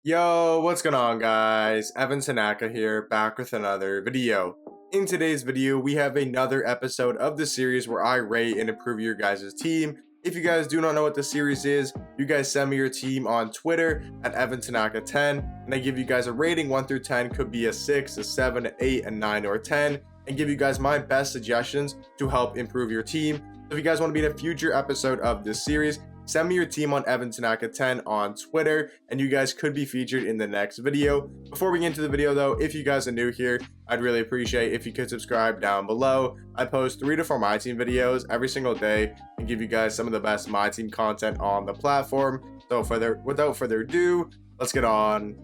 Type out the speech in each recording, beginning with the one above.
Yo, what's going on guys? Evan Tanaka here, back with another video. In today's video, we have another episode of the series where I rate and improve your guys' team. If you guys do not know what the series is, you guys send me your team on Twitter at EvanTanaka10, and I give you guys a rating 1 through 10, could be a 6, a 7, an 8, a 9, or a 10, and give you guys my best suggestions to help improve your team. So if you guys want to be in a future episode of this series, send me your team on EvanTanaka10 on Twitter, and you guys could be featured in the next video. Before we get into the video though, if you guys are new here, I'd really appreciate if you could subscribe down below. I post 3 to 4 Myteam videos every single day and give you guys some of the best Myteam content on the platform. So without further ado, let's get on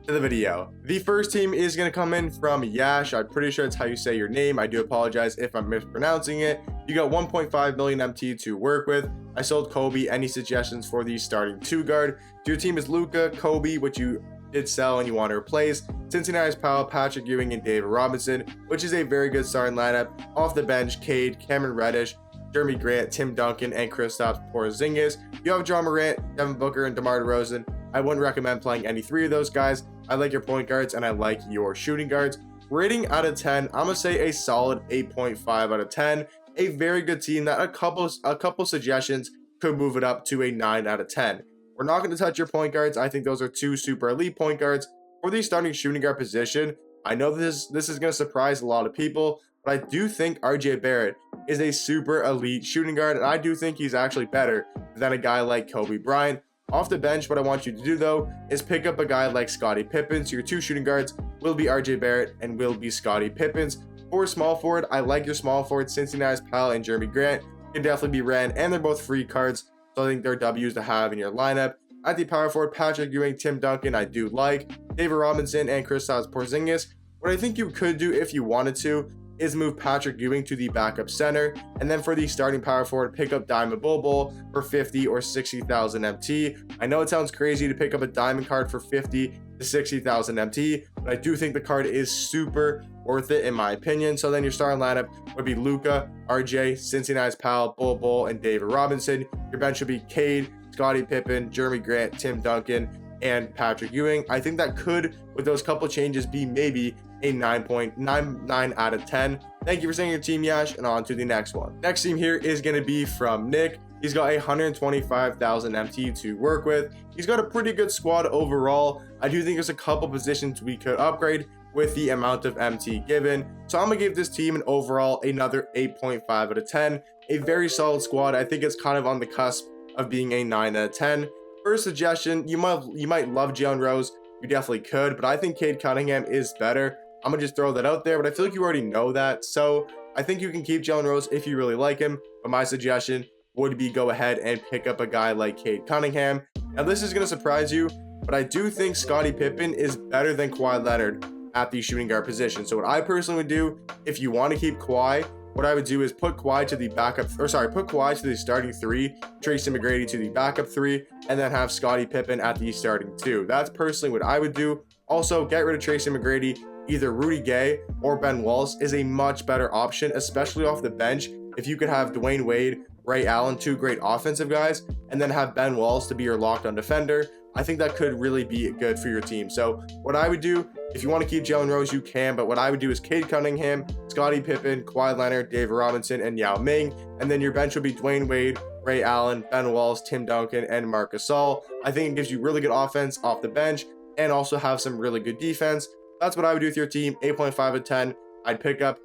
to the video. The first team is going to come in from Yash. I'm pretty sure that's how you say your name. I do apologize if I'm mispronouncing it. You got 1.5 million MT to work with. I sold Kobe. Any suggestions for the starting 2 guard? So your team is Luka, Kobe, which you did sell and you want to replace, Cincinnati's Powell, Patrick Ewing, and David Robinson, which is a very good starting lineup. Off the bench, Cade, Cameron Reddish, Jeremy Grant, Tim Duncan, and Kristaps Porzingis. You have John Morant, Devin Booker, and DeMar DeRozan. I wouldn't recommend playing any 3 of those guys. I like your point guards and I like your shooting guards. Rating out of 10, I'm gonna say a solid 8.5 out of 10. A very good team that a couple suggestions could move it up to a 9 out of 10. We're not going to touch your point guards. I think those are 2 super elite point guards. For the starting shooting guard position, I know this is going to surprise a lot of people, but I do think RJ Barrett is a super elite shooting guard, and I do think he's actually better than a guy like Kobe Bryant. Off the bench, what I want you to do though is pick up a guy like Scottie Pippen. So your 2 shooting guards will be RJ Barrett and will be Scottie Pippen. For small forward, I like your small forward, Cincinnati's Powell and Jeremy Grant can definitely be ran, and they're both free cards, so I think they're W's to have in your lineup. At the power forward, Patrick Ewing, Tim Duncan, I do like. David Robinson and Kristaps Porzingis. What I think you could do if you wanted to is move Patrick Ewing to the backup center, and then for the starting power forward, pick up Diamond Bobo for 50 or 60,000 MT. I know it sounds crazy to pick up a diamond card for 50 to 60,000 MT, but I do think the card is super worth it in my opinion. So then your starting lineup would be Luka, RJ, Cincinnati's Powell, Bobo, and David Robinson. Your bench would be Cade, Scottie Pippen, Jeremy Grant, Tim Duncan, and Patrick Ewing. I think that could, with those couple changes, be maybe a 9.99 out of 10. Thank you for sending your team, Yash, and on to the next one. Next team here is going to be from Nick. He's got 125,000 MT to work with. He's got a pretty good squad overall. I do think there's a couple positions we could upgrade with the amount of MT given. So I'm gonna give this team an overall another 8.5 out of 10. A very solid squad. I think it's kind of on the cusp of being a 9 out of 10. First suggestion, you might love Jalen Rose. You definitely could, but I think Cade Cunningham is better. I'm gonna just throw that out there, but I feel like you already know that. So I think you can keep Jalen Rose if you really like him. But my suggestion would be go ahead and pick up a guy like Cade Cunningham. Now this is gonna surprise you, but I do think Scottie Pippen is better than Kawhi Leonard at the shooting guard position. So what I personally would do, if you want to keep Kawhi, what I would do is put Kawhi to the put Kawhi to the starting 3, Tracy McGrady to the backup 3, and then have Scottie Pippen at the starting 2. That's personally what I would do. Also, get rid of Tracy McGrady. Either Rudy Gay or Ben Wallace is a much better option, especially off the bench. If you could have Dwayne Wade, Ray Allen, 2 great offensive guys, and then have Ben Wallace to be your locked-on defender, I think that could really be good for your team. So what I would do, if you want to keep Jalen Rose, you can, but what I would do is Cade Cunningham, Scottie Pippen, Kawhi Leonard, David Robinson, and Yao Ming, and then your bench would be Dwayne Wade, Ray Allen, Ben Wallace, Tim Duncan, and Marc Gasol. I think it gives you really good offense off the bench and also have some really good defense. That's what I would do with your team. 8.5 out of 10. I'd pick up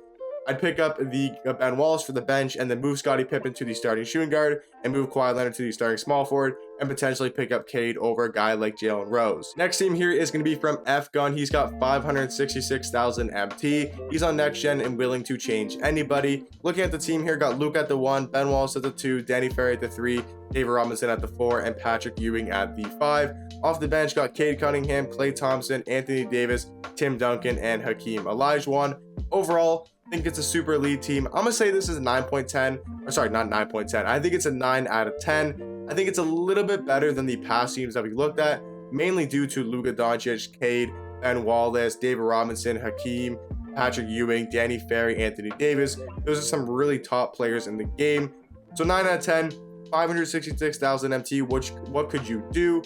the Ben Wallace for the bench, and then move Scottie Pippen to the starting shooting guard, and move Kawhi Leonard to the starting small forward, and potentially pick up Cade over a guy like Jalen Rose. Next team here is going to be from F Gun. He's got 566,000 MT. He's on next gen and willing to change anybody. Looking at the team here, got Luke at the 1, Ben Wallace at the 2, Danny Ferry at the 3, David Robinson at the 4, and Patrick Ewing at the 5. Off the bench, got Cade Cunningham, Klay Thompson, Anthony Davis, Tim Duncan, and Hakeem Olajuwon. Overall, I think it's a super elite team. I'm gonna say this is a 9.10, or sorry, not 9.10. I think it's a 9 out of 10. I think it's a little bit better than the past teams that we looked at, mainly due to Luka Doncic, Cade, Ben Wallace, David Robinson, Hakeem, Patrick Ewing, Danny Ferry, Anthony Davis. Those are some really top players in the game. So 9 out of 10, 566,000 MT. What could you do?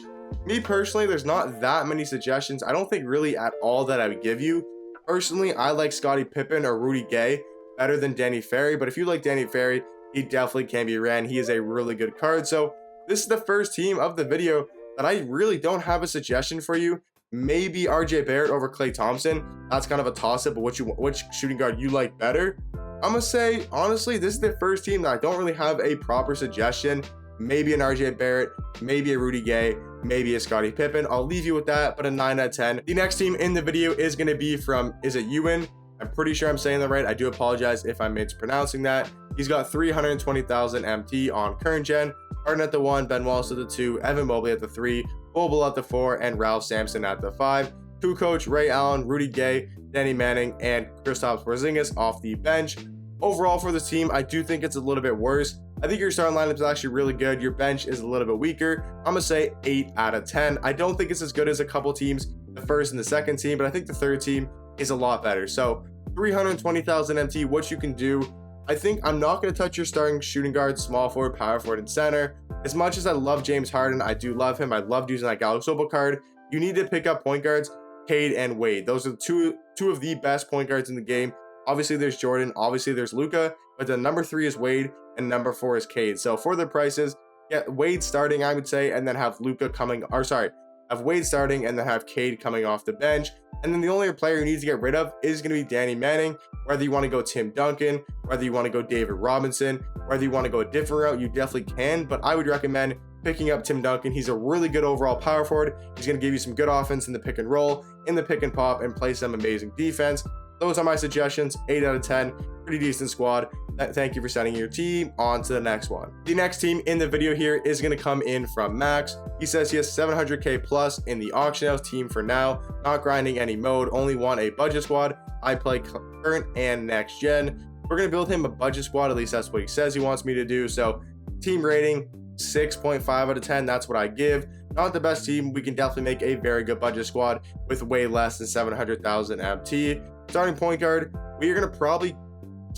Me personally, there's not that many suggestions. I don't think really at all that I would give you. Personally, I like Scottie Pippen or Rudy Gay better than Danny Ferry, but if you like Danny Ferry, he definitely can be ran. He is a really good card. So this is the first team of the video that I really don't have a suggestion for you. Maybe RJ Barrett over Klay Thompson. That's kind of a toss-up, but which shooting guard you like better? I'm gonna say, honestly, this is the first team that I don't really have a proper suggestion. Maybe an RJ Barrett, maybe a Rudy Gay, maybe a Scottie Pippen. I'll leave you with that, but a 9 out of 10. The next team in the video is gonna be from, is it Ewing? I'm pretty sure I'm saying that right. I do apologize if I'm mispronouncing that. He's got 320,000 MT on current gen. Harden at the 1, Ben Wallace at the 2, Evan Mobley at the 3, Boble at the 4, and Ralph Sampson at the 5. Kukoc, Ray Allen, Rudy Gay, Danny Manning, and Kristaps Porzingis off the bench. Overall for this team, I do think it's a little bit worse. I think your starting lineup is actually really good. Your bench is a little bit weaker. I'm gonna say 8 out of 10. I don't think it's as good as a couple teams, the first and the second team, but I think the third team is a lot better. So 320,000 MT, what you can do. I think I'm not going to touch your starting shooting guard, small forward, power forward, and center. As much as I love James Harden, I do love him. I loved using that Galaxy Opal card. You need to pick up point guards, Cade and Wade. Those are two of the best point guards in the game. Obviously, there's Jordan. Obviously, there's Luka. But the number 3 is Wade, and number 4 is Cade. So for the prices, get Wade starting, I would say, and then have Luka coming, or sorry, have Wade starting and then have Cade coming off the bench. And then the only player you need to get rid of is going to be Danny Manning. Whether you want to go Tim Duncan, whether you want to go David Robinson, whether you want to go a different route, you definitely can. But I would recommend picking up Tim Duncan. He's a really good overall power forward. He's going to give you some good offense in the pick and roll, in the pick and pop, and play some amazing defense. Those are my suggestions. 8 out of 10. Pretty decent squad. Thank you for sending your team. On to the next one. The next team in the video here is going to come in from Max. He says he has 700k plus in the auction house team for now. Not grinding any mode. Only want a budget squad. I play current and next gen. We're going to build him a budget squad. At least that's what he says he wants me to do. So team rating 6.5 out of 10. That's what I give. Not the best team. We can definitely make a very good budget squad with way less than 700,000 MT. Starting point guard, we're going to probably,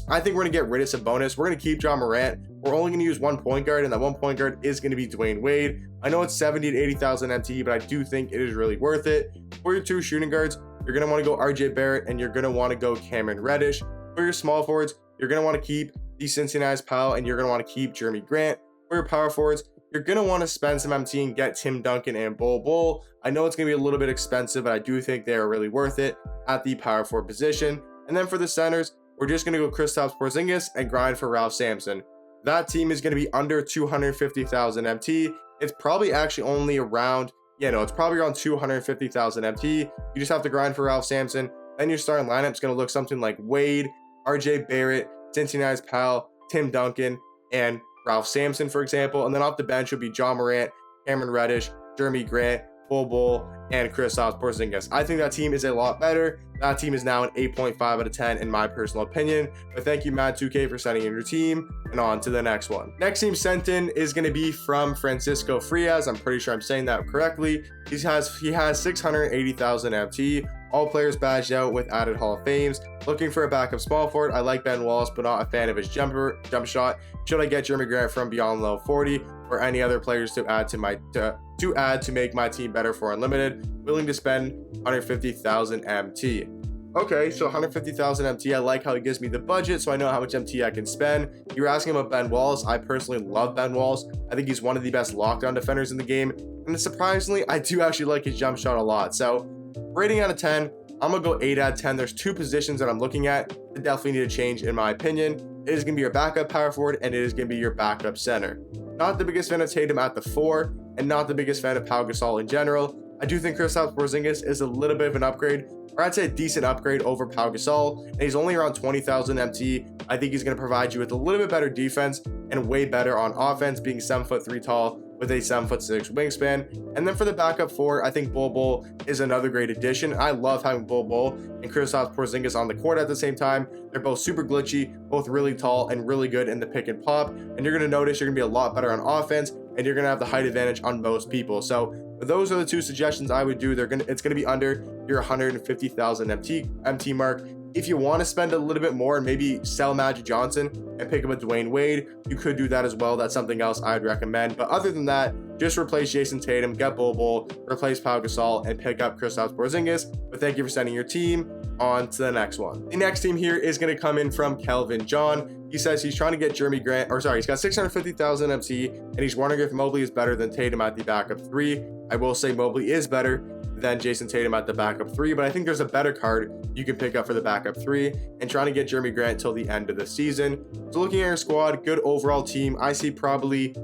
I think we're going to get rid of Sabonis. We're going to keep John Morant. We're only going to use one point guard, and that one point guard is going to be Dwayne Wade. I know it's 70 to 80,000 MT, but I do think it is really worth it. For your 2 shooting guards, you're going to want to go RJ Barrett, and you're going to want to go Cameron Reddish. For your small forwards, you're going to want to keep the Cincinnati Powell, and you're going to want to keep Jeremy Grant. For your power forwards, you're going to want to spend some MT and get Tim Duncan and Bol. I know it's going to be a little bit expensive, but I do think they are really worth it at the power forward position. And then for the centers, we're just going to go Kristaps Porzingis and grind for Ralph Sampson. That team is going to be under 250,000 MT. It's probably actually only around, it's probably around 250,000 MT. You just have to grind for Ralph Sampson. Then your starting lineup is going to look something like Wade, RJ Barrett, Cincinnati Powell, Tim Duncan, and Ralph Sampson, for example. And then off the bench would be John Morant, Cameron Reddish, Jeremy Grant, Bol, and Kristaps Porzingis. I think that team is a lot better. That team is now an 8.5 out of 10 in my personal opinion. But thank you, Matt2K, for sending in your team. And on to the next one. Next team sent in is going to be from Francisco Frias. I'm pretty sure I'm saying that correctly. He has 680,000 MT. All players badged out with added Hall of Fames. Looking for a backup small forward. I like Ben Wallace, but not a fan of his jump shot. Should I get Jeremy Grant from beyond level 40 or any other players to add to make my team better for unlimited? Willing to spend 150,000 MT. Okay, so 150,000 MT. I like how he gives me the budget, so I know how much MT I can spend. You were asking about Ben Wallace. I personally love Ben Wallace. I think he's one of the best lockdown defenders in the game. And surprisingly, I do actually like his jump shot a lot. So rating out of 10, I'm going to go 8 out of 10. There's 2 positions that I'm looking at that definitely need to change in my opinion. It is going to be your backup power forward, and it is going to be your backup center. Not the biggest fan of Tatum at the 4, and not the biggest fan of Pau Gasol in general. I do think Kristaps Porzingis is a little bit of an upgrade, or I'd say a decent upgrade over Pau Gasol, and he's only around 20,000 MT. I think he's going to provide you with a little bit better defense and way better on offense, being 7'3" tall with a 7'6" wingspan. And then for the backup 4, I think Bol is another great addition. I love having Bol and Kristaps Porzingis on the court at the same time. They're both super glitchy, both really tall and really good in the pick and pop. And you're going to notice you're going to be a lot better on offense, and you're going to have the height advantage on most people. So those are the 2 suggestions I would do. It's going to be under your 150,000 MT mark. If you want to spend a little bit more and maybe sell Magic Johnson and pick up a Dwayne Wade, you could do that as well. That's something else I'd recommend. But other than that, just replace Jason Tatum, get Bol, replace Pau Gasol, and pick up Kristaps Porzingis. But thank you for sending your team. On to the next one. The next team here is going to come in from Kelvin John. He says he's trying to get Jeremy Grant, he's got 650,000 MT, and he's wondering if Mobley is better than Tatum at the backup 3. I will say Mobley is better than Jason Tatum at the backup 3, but I think there's a better card you can pick up for the backup 3, and trying to get Jeremy Grant till the end of the season. So looking at your squad, good overall team. I see probably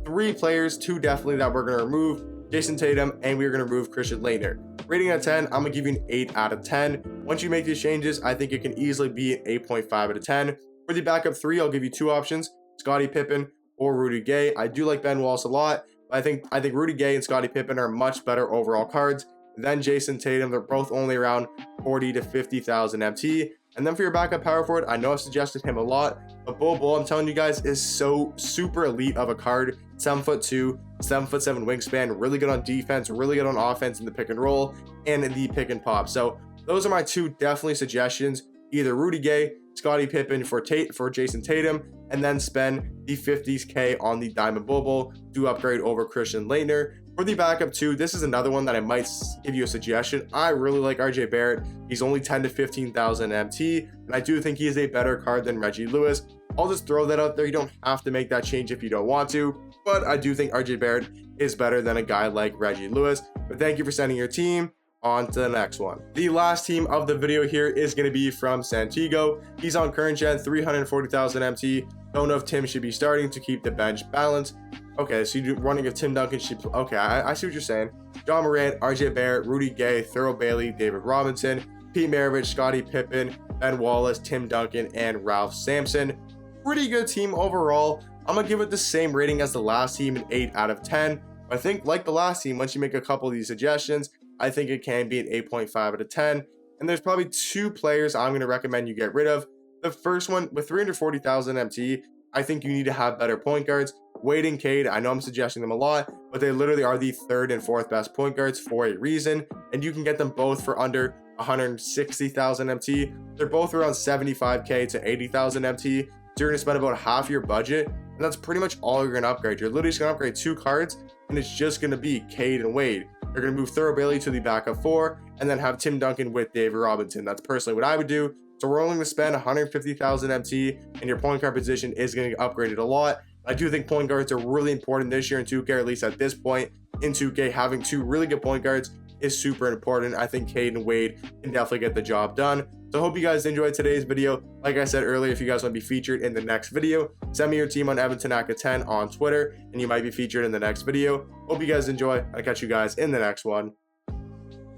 3 players, 2 definitely that we're going to remove. Jason Tatum, and we're going to remove Christian Laettner. Rating out of 10, I'm going to give you an 8 out of 10. Once you make these changes, I think it can easily be an 8.5 out of 10. For the backup 3, I'll give you 2 options, Scottie Pippen or Rudy Gay. I do like Ben Wallace a lot, but I think Rudy Gay and Scottie Pippen are much better overall cards than Jason Tatum. They're both only around 40 to 50,000 MT. And then for your backup power forward, I know I've suggested him a lot, but Bol, I'm telling you guys, is so super elite of a card. 7'2", 7'7" wingspan, really good on defense, really good on offense in the pick and roll and in the pick and pop. So those are my 2 definitely suggestions. Either Rudy Gay, Scottie Pippen for Jason Tatum, and then spend the 50K on the Diamond Bol to upgrade over Christian Laettner. For the backup 2, this is another one that I might give you a suggestion. I really like RJ Barrett. He's only 10 to 15,000 MT, and I do think he is a better card than Reggie Lewis. I'll just throw that out there. You don't have to make that change if you don't want to, but I do think RJ Barrett is better than a guy like Reggie Lewis. But thank you for sending your team. On to the next one. The last team of the video here is going to be from Santiago. He's on current gen, 340,000 MT. Don't know if Tim should be starting to keep the bench balanced. Okay, so you're running if Tim Duncan should. Okay, I see what you're saying. John Morant, RJ Barrett, Rudy Gay, Thurl Bailey, David Robinson, Pete Maravich, Scottie Pippen, Ben Wallace, Tim Duncan, and Ralph Sampson. Pretty good team overall. I'm going to give it the same rating as the last team, an 8 out of 10. I think like the last team, once you make a couple of these suggestions, I think it can be an 8.5 out of 10. And there's probably 2 players I'm going to recommend you get rid of. The first one, with 340,000 MT, I think you need to have better point guards. Wade and Cade, I know I'm suggesting them a lot, but they literally are the 3rd and 4th best point guards for a reason. And you can get them both for under 160,000 MT. They're both around 75K to 80,000 MT. So you're going to spend about half your budget. And that's pretty much all you're going to upgrade. You're literally just going to upgrade 2 cards, and it's just going to be Cade and Wade. They're going to move Thurl Bailey to the backup 4 and then have Tim Duncan with David Robinson. That's personally what I would do. So we're only going to spend 150,000 MT, and your point guard position is going to get upgraded a lot. I do think point guards are really important this year in 2K, or at least at this point in 2K. Having 2 really good point guards is super important. I think Cade and Wade can definitely get the job done. So I hope you guys enjoyed today's video. Like I said earlier, if you guys want to be featured in the next video, send me your team on EvanTanaka10 on Twitter, and you might be featured in the next video. Hope you guys enjoy. I'll catch you guys in the next one.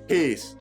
Peace.